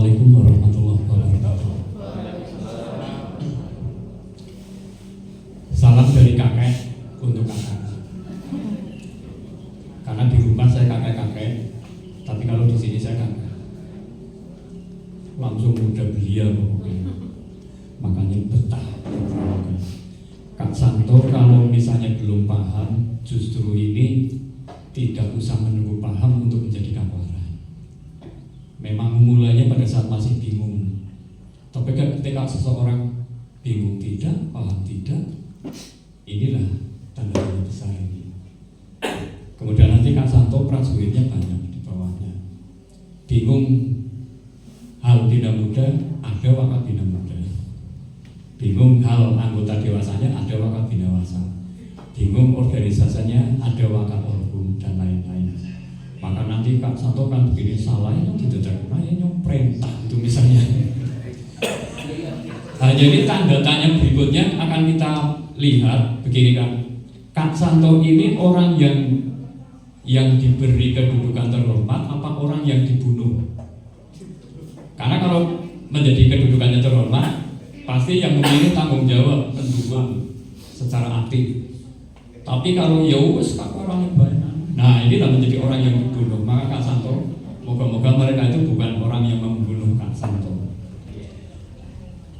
Assalamualaikum warahmatullahi wabarakatuh. Salam dari kakek untuk kakak. Karena di rumah saya kakek-kakek, tapi kalau di sini saya kakak. Langsung muda belia pokoknya. Makanya betah. Kak Santo kalau misalnya belum paham, justru ini tidak usah menunggu paham untuk menjadi kapolres. Memang mulainya pada saat masih bingung. Tapi ketika seseorang bingung tidak, paham tidak, inilah tanda-tanda besar ini. Kemudian nanti Kak Santo prajuritnya banyak di bawahnya. Bingung hal bina muda, ada wakat bina muda. Bingung hal anggota dewasanya, ada wakat bina dewasa. Bingung organisasinya, ada wakat orgum dan lain-lain. Maka nanti Kak Santo kan begini salah itu tidak terkena perintah itu misalnya. Nah, jadi tanda tanya berikutnya akan kita lihat begini kan. Kak Santo ini orang yang diberi kedudukan terhormat apa orang yang dibunuh? Karena kalau menjadi kedudukannya terhormat pasti yang memilih tanggung jawab pendukung secara aktif. Tapi kalau ya wes orang yang banyak. Nah, inilah menjadi orang yang dibunuh. Maka Kak Santo, moga-moga mereka itu bukan orang yang membunuh Kak Santo.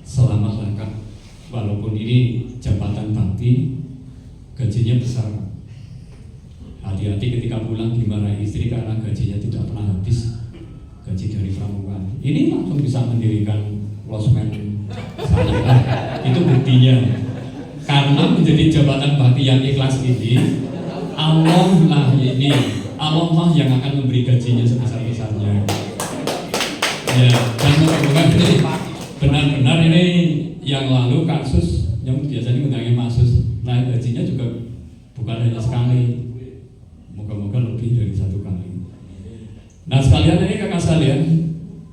Selamatlah Kak. Walaupun ini jabatan bakti, gajinya besar. Hati-hati ketika pulang dimarahi istri karena gajinya tidak pernah habis. Gaji dari pramuka. Ini langsung bisa mendirikan losmen saya. Itu buktinya. Karena menjadi jabatan bakti yang ikhlas ini, Allah lah yang akan memberi gajinya sebesar-besarnya. Ya, dan moga-moga ini benar-benar ini yang lalu kasus yang biasanya mengenai masus naik gajinya juga bukan hanya sekali, moga-moga lebih dari satu kali. Nah sekalian ini kakak sekalian,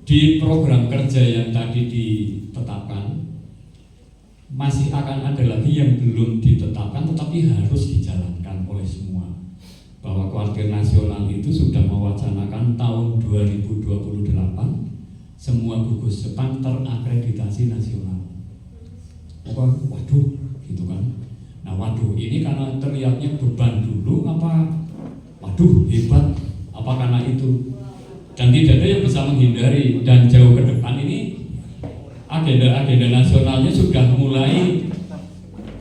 di program kerja yang tadi ditetapkan masih akan ada lagi yang belum ditetapkan tetapi harus dijalankan oleh semua. Bahwa Kuartir Nasional itu sudah mewacanakan tahun 2028 semua gugus Jepang terakreditasi nasional. Waduh, gitu kan. Nah waduh ini karena terlihatnya beban dulu apa waduh hebat apa karena itu. Dan tidak ada yang bisa menghindari dan jauh ke depan ini agenda-agenda nasionalnya sudah mulai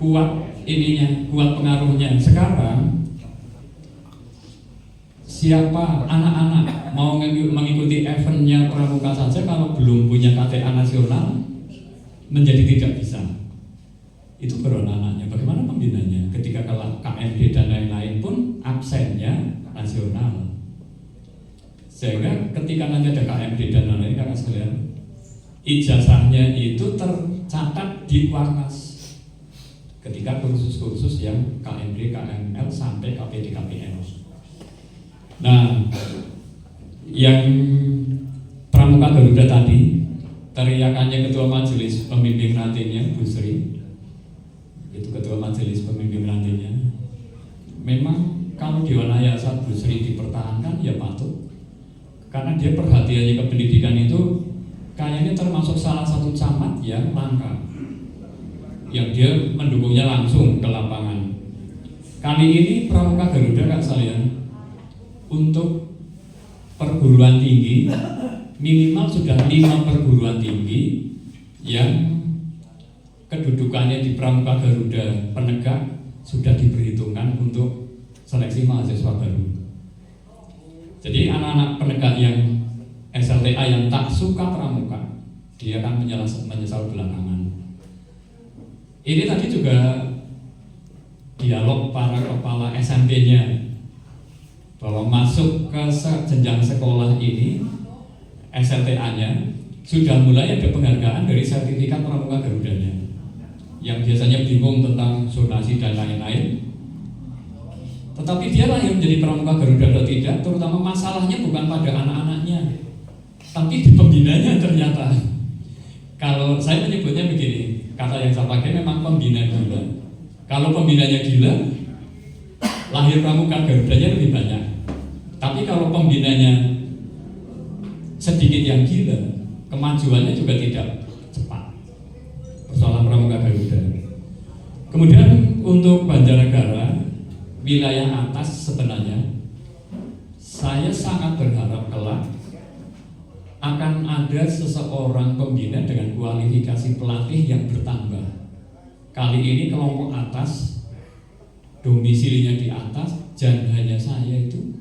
kuat ininya, kuat pengaruhnya. Sekarang siapa anak-anak mau mengikuti eventnya pramuka saja kalau belum punya KTA nasional menjadi tidak bisa. Itu baru anak-anaknya. Bagaimana pembinanya? Ketika kalau KMD dan lain-lain pun absennya nasional. Sehingga ketika nanti ada KMD dan lain-lain kakak sekalian, ijazahnya itu tercatat di Warnas. Ketika kursus-kursus yang KMD, KML sampai KPD, KPL. Nah, yang Pramuka Garuda tadi teriakannya Ketua Majelis Pembimbing Rantingnya Bu Sri, itu Ketua Majelis Pembimbing Rantingnya. Memang kalau Dewan Ayasa Bu Sri dipertahankan ya patut, karena dia perhatiannya ke pendidikan itu kayaknya termasuk salah satu camat yang langka, yang dia mendukungnya langsung ke lapangan. Kali ini Pramuka Garuda kak sekalian, untuk perguruan tinggi minimal sudah 5 perguruan tinggi yang kedudukannya di Pramuka Garuda penegak sudah diperhitungkan untuk seleksi mahasiswa baru. Jadi anak-anak penegak yang SLTA yang tak suka pramuka, dia akan menyesal belakangan. Ini tadi juga dialog para kepala SMP-nya bahwa masuk ke jenjang sekolah ini SLTA-nya sudah mulai ada penghargaan dari sertifikat pramuka Garudanya. Yang biasanya bingung tentang zonasi dan lain-lain, tetapi dialah yang menjadi pramuka Garuda atau tidak, terutama masalahnya bukan pada anak-anaknya, tapi di pembinanya ternyata. Kalau saya menyebutnya begini, kata yang saya pakai memang pembina gila. Kalau pembinanya gila, lahir pramuka Garudanya lebih banyak. Tapi kalau pembinanya sedikit yang gila, kemajuannya juga tidak cepat. Persoalan Pramuka Garuda. Kemudian untuk Banjarnegara, wilayah atas sebenarnya, saya sangat berharap kelak akan ada seseorang pembina dengan kualifikasi pelatih yang bertambah. Kali ini kelompok atas, domisilinya di atas, dan hanya saya itu